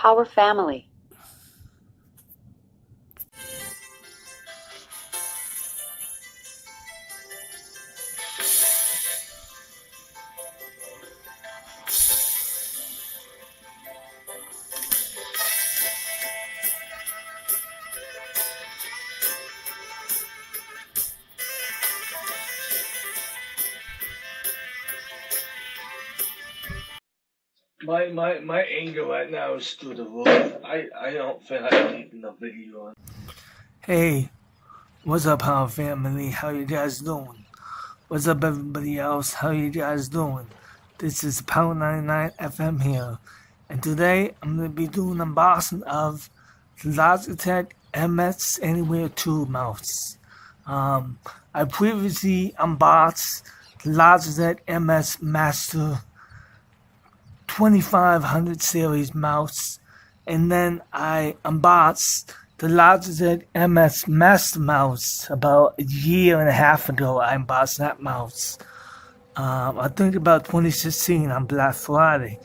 our family. My anger right now is through the roof. I don't feel like keeping the video on. Hey, what's up, Power Family? How you guys doing? What's up, everybody else? How you guys doing? This is Power 99 FM here, and today I'm going to be doing an unboxing of the Logitech Anywere2 mouse. I previously unboxed the Logitech MS Master 2500 series mouse, and then I unboxed the Logitech MS Master mouse about a year and a half ago. I unboxed that mouse. I think about 2016 on Black Friday.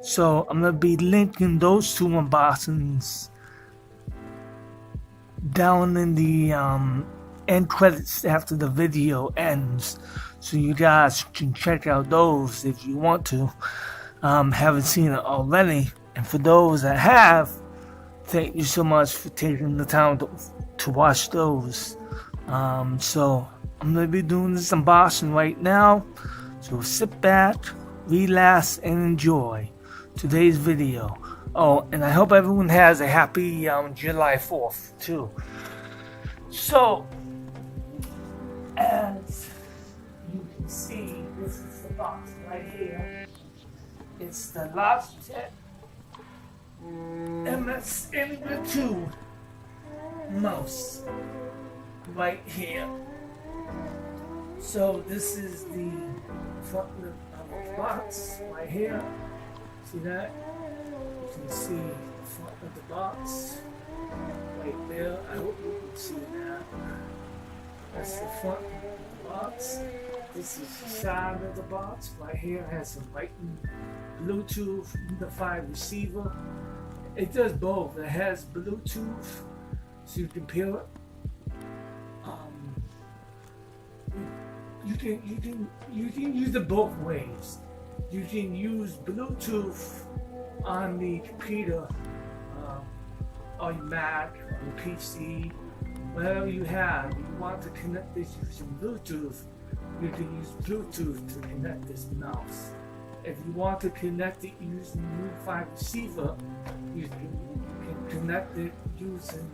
So I'm going to be linking those two unboxings down in the end credits after the video ends, so you guys can check out those if you want to. Haven't seen it already, and for those that have, thank you so much for taking the time to watch those. So I'm going to be doing this unboxing right now, so sit back, relax, and enjoy today's video. Oh, and I hope everyone has a happy July 4th too. So, as you can see, this is the box right here. It's the Logitech MS Anywere2 mouse right here. So this is the front of the box right here. See that? You can see the front of the box right there. I hope you can see that. That's the front of the box. This is the side of the box. Right here has some Lightning Bluetooth unified receiver. It does both. It has Bluetooth, so you can pair it. You can use it both ways. You can use Bluetooth on the computer, on your Mac, on your PC, whatever you have. If you want to connect this using Bluetooth, you can use Bluetooth to connect this mouse. If you want to connect it using unified receiver, you can connect it using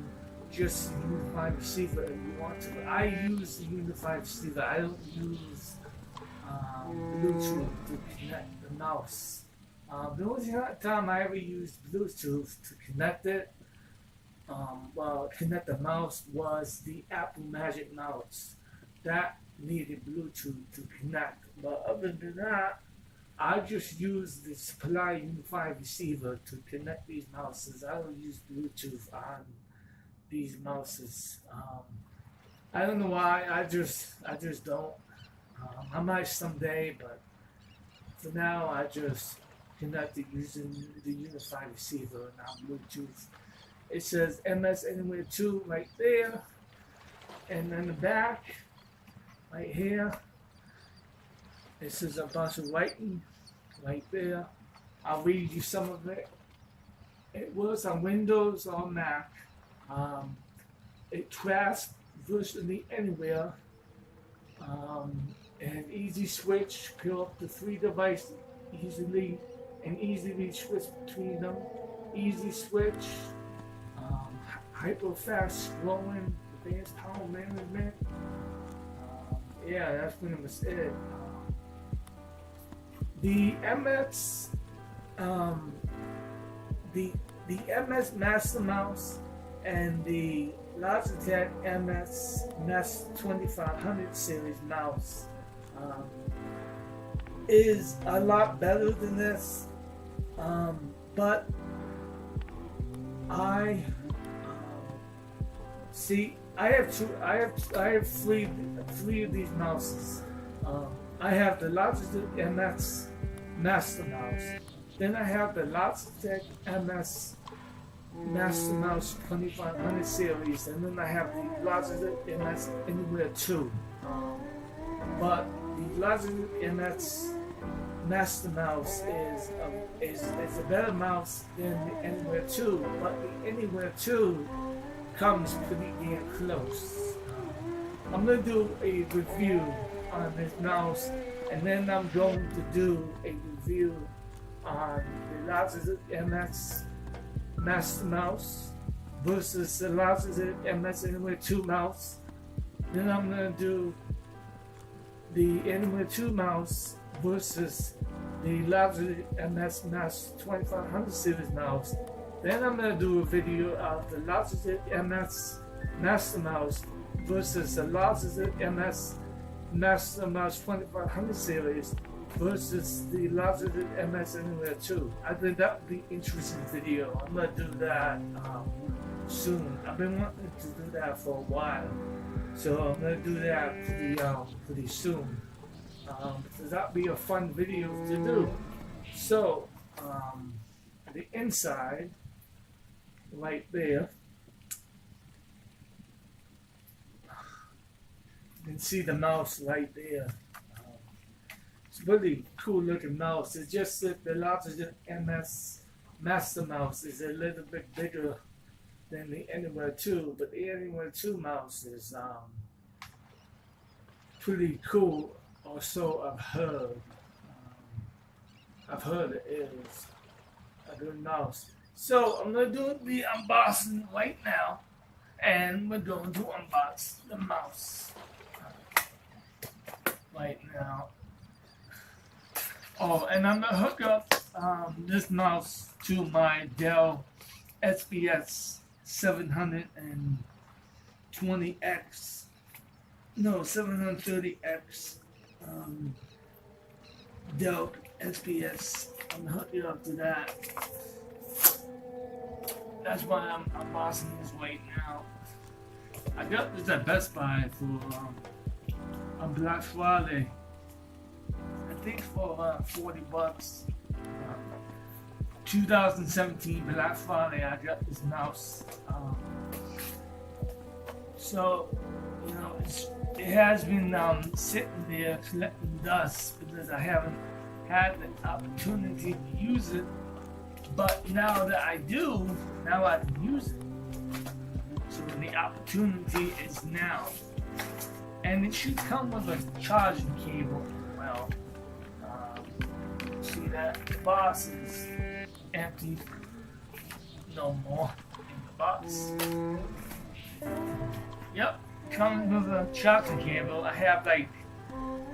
just the unified receiver if you want to. I use the unified receiver. I don't use Bluetooth to connect the mouse. The only time I ever used Bluetooth to connect it, connect the mouse, was the Apple Magic Mouse. That needed Bluetooth to connect. But other than that, I just use the supply unified receiver to connect these mouses. I don't use Bluetooth on these mouses. I don't know why. I just don't. I might someday, but for now, I just connect it using the unified receiver, not Bluetooth. It says MS Anywere2 right there, and then the back, right here, it says a bunch of writing right there. I'll read you some of it. It works on Windows or Mac. It tracks virtually anywhere. And easy switch, pair up to 3 devices easily and easily switch between them. Easy switch, hyper fast scrolling, advanced power management. Yeah, that's pretty much it. The MS, the MS Master Mouse and the Logitech MS Master 2500 series mouse is a lot better than this, but I see. I have three of these mouses. I have the Logitech MS Master Mouse. Then I have the Logitech MS Master Mouse 2500 series, and then I have the Logitech MS Anywere2. But the Logitech MS Master Mouse is a better mouse than the Anywere2, but the Anywere2 comes pretty damn close. I'm gonna do a review on this mouse, and then I'm going to do a review on the Logitech MS Master Mouse versus the Logitech MS Anywere2 mouse. Then I'm gonna do the Anywere2 mouse versus the Logitech MS Master 2500 series mouse. Then I'm gonna do a video of the Logitech MS Master Mouse versus the Logitech MS Master Mouse 2500 series versus the Logitech MS Anywere2. I think that would be an interesting video. I'm gonna do that soon. I've been wanting to do that for a while, so I'm gonna do that pretty soon. Because that'd be a fun video to do. So the inside, right there, you can see the mouse right there. It's a really cool looking mouse. It's just that the Logitech MS Master Mouse is a little bit bigger than the Anywere2, but the Anywere2 mouse is pretty cool. Also, I've heard it is a good mouse. So I'm gonna do the unboxing right now, and we're going to unbox the mouse right now. Oh, and I'm gonna hook up this mouse to my Dell SBS 720X. No, 730X. Dell SBS. I'm gonna hook it up to that. That's why I'm unboxing this right now. I got this at Best Buy for on Black Friday. I think for about $40. 2017 Black Friday, I got this mouse. So, you know, it has been sitting there collecting dust because I haven't had the opportunity to use it. But now that I do, now I can use it. So the opportunity is now. And it should come with a charging cable as well. See that the box is empty. No more in the box. Yep. Comes with a charging cable. I have like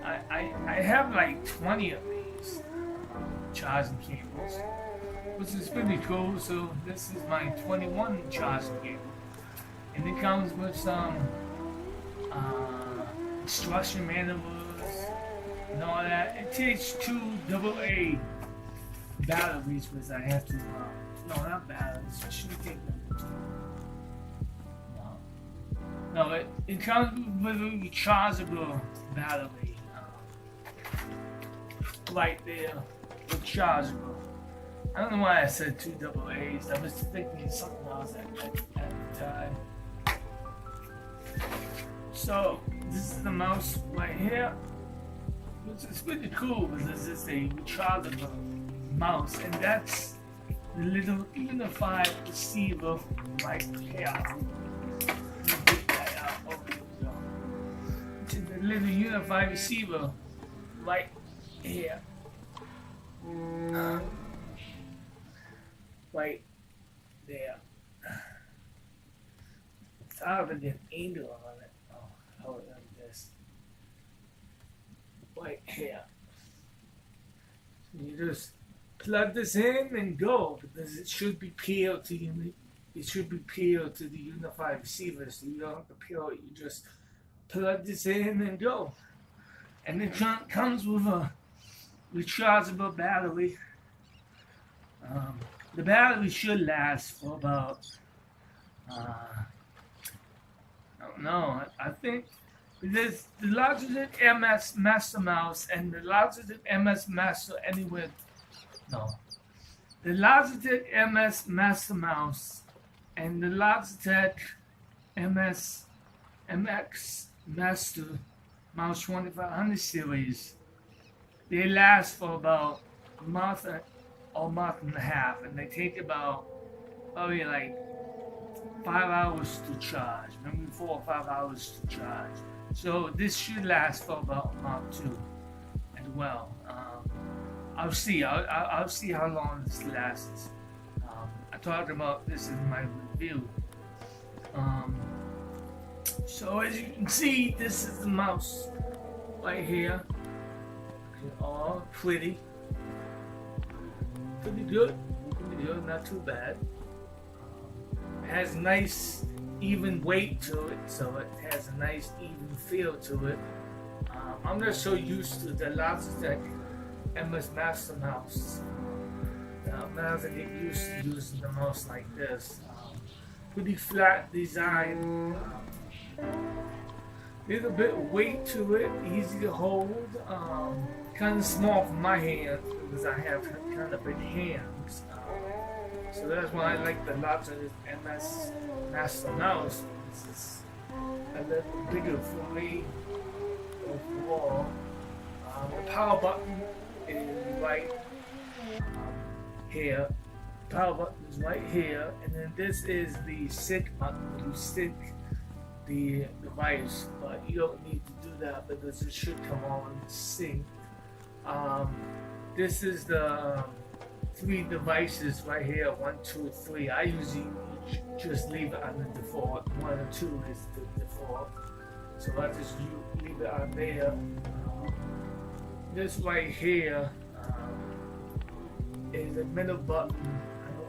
I have like 20 of these charging cables, which is pretty cool. So this is my 21 charging cable, and it comes with some instruction manuals and all that. It takes 2 AA batteries, which I have to no, not batteries. I should take them. No, it comes with a rechargeable battery right there, rechargeable. I don't know why I said 2 AA's. I was thinking something else at the time. So this is the mouse right here, which is pretty cool because it's a rechargeable mouse, and that's the little unified receiver right here. The little unified receiver right here. Right there. It's hard to get an angle on it. Oh, hold it like this. Right here. You just plug this in and go, because it should be peeled to the unified receiver, so you don't have to peel it. You just plug this in and go. And it comes with a rechargeable battery. The battery should last for about, I don't know, I think there's the Logitech MS Master Mouse and the Logitech MS Master Anywere. No, the Logitech MS Master Mouse and the Logitech MX Master Mouse 2500 series, they last for about a month or a month and a half, and they take about probably like 5 hours to charge, maybe 4 or 5 hours to charge. So this should last for about a month too, as well. I'll see. I'll see how long this lasts. I talked about this in my review. So as you can see, this is the mouse right here. All pretty good, not too bad. It has nice even weight to it, so it has a nice even feel to it. I'm not so used to the Logitech MS Master Mouse. I'm not get used to using the mouse like this. Pretty flat design. Little bit of weight to it, easy to hold. Kind of small for my hand because I have kind of big hands. So that's why I like the Logitech MS Master Mouse. This is a little bigger for me overall. The power button is right here. The power button is right here, and then this is the sync button. You sync the device, but you don't need to do that because it should come on sync. This is the 3 devices right here, 1, 2, 3. I usually just leave it on the default. 1 or 2 is the default, so I just leave it on there. This right here is a middle button.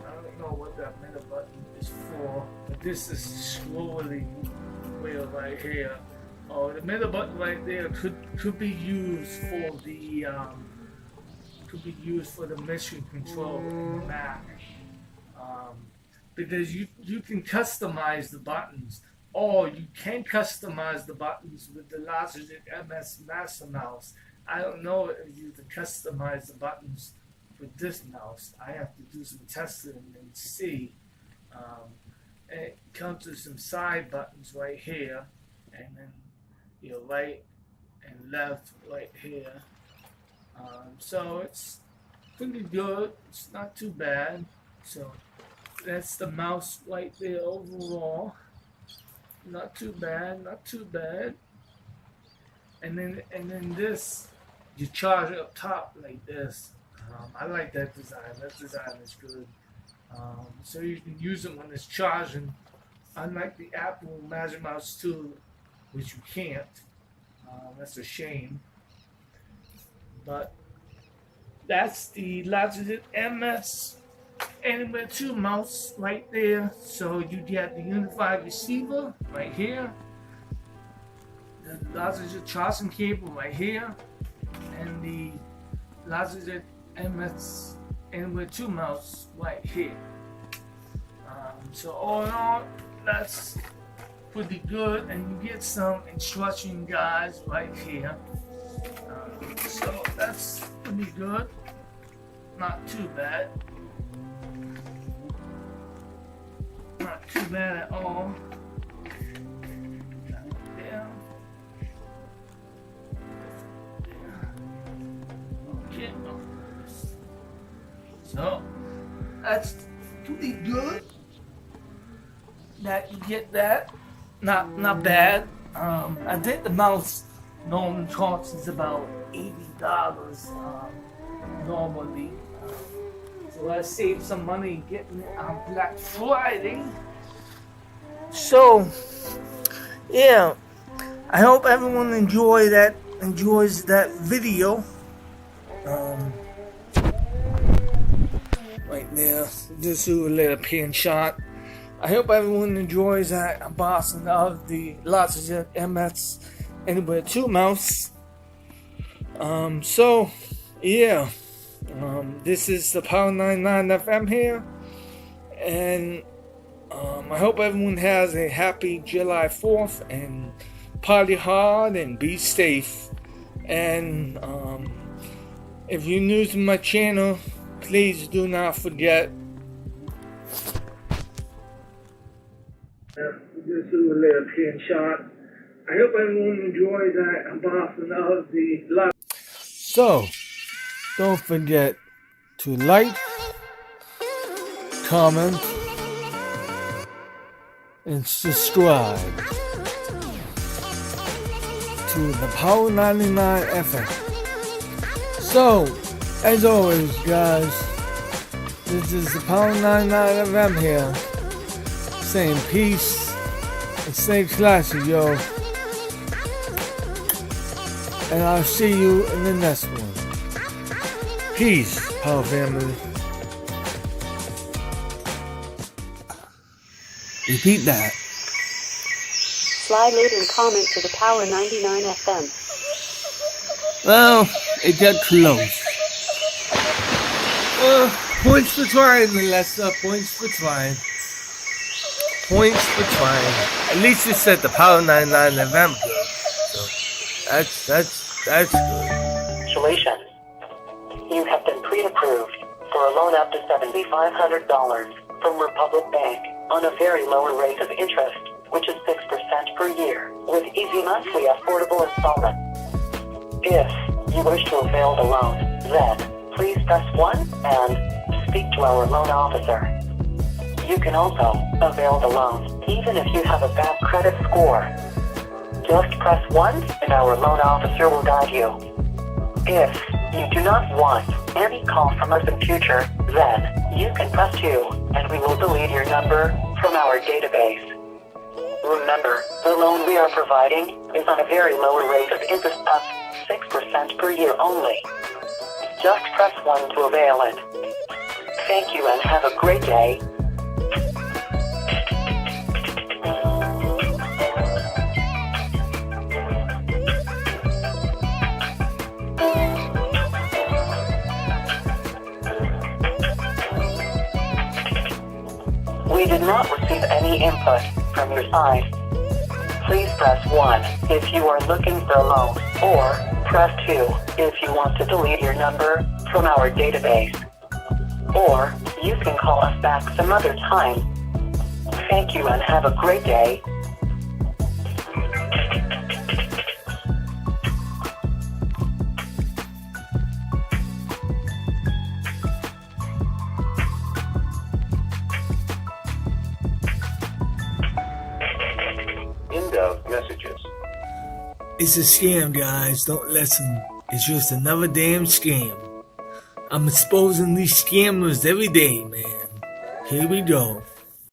I don't know what that middle button is for, but this is scrolling wheel right here. Oh, the middle button right there could be used for the mission control in the Mac, because you can customize the buttons, or you can customize the buttons with the Logitech MS Master Mouse. I don't know if you can customize the buttons with this mouse. I have to do some testing and see. It comes with some side buttons right here, and then your right and left right here. So it's pretty good. It's not too bad. So that's the mouse right there overall. Not too bad. Not too bad. And then this, you charge it up top like this. I like that design. That design is good. So you can use it when it's charging, unlike the Apple Magic Mouse 2, which you can't. That's a shame. But that's the Logitech MS Anywere2 mouse right there. So you get the unified receiver right here, the Logitech charging cable right here, and the Logitech MS Anywere2 mouse right here. So all in all, that's pretty good, and you get some instruction guides right here. So that's pretty good, not too bad, not too bad at all. Yeah. Okay. So that's pretty good. That you get that, not bad. I think the mouse normally costs about $80 normally. So I saved some money getting it on Black Friday. So yeah, I hope everyone enjoys that video. Right there, just do a little pin shot. I hope everyone enjoys that unboxing of the Logitech MS Anywere2 mouse. So yeah, this is the Power 99 FM here, and I hope everyone has a happy July 4th and party hard and be safe. And if you're new to my channel, please do not forget. Just do a little pin shot. I hope everyone enjoyed that unboxing of the Logitech. So, don't forget to like, comment, and subscribe to the Power 99 FM. So, as always, guys, this is the Power 99 FM here, saying peace and stay classy, yo. And I'll see you in the next one. Peace, Power family. Repeat that. Slide and comment to the Power 99 FM. Well, it got close. Points for trying, Melissa. Points for trying. Points for trying. At least you said the Power 99 FM good. So that's good. Congratulations. You have been pre-approved for a loan up to $7,500 from Republic Bank on a very lower rate of interest, which is 6% per year, with easy monthly affordable installment. If you wish to avail the loan, then please press 1 and speak to our loan officer. You can also avail the loan even if you have a bad credit score. Just press 1 and our loan officer will guide you. If you do not want any call from us in future, then you can press 2 and we will delete your number from our database. Remember, the loan we are providing is on a very lower rate of interest of 6% per year only. Just press 1 to avail it. Thank you and have a great day. We did not receive any input from your side. Please press 1 if you are looking for a loan, or press 2 if you want to delete your number from our database. Or you can call us back some other time. Thank you and have a great day. End of messages. It's a scam, guys. Don't listen. It's just another damn scam. I'm exposing these scammers every day, man. Here we go.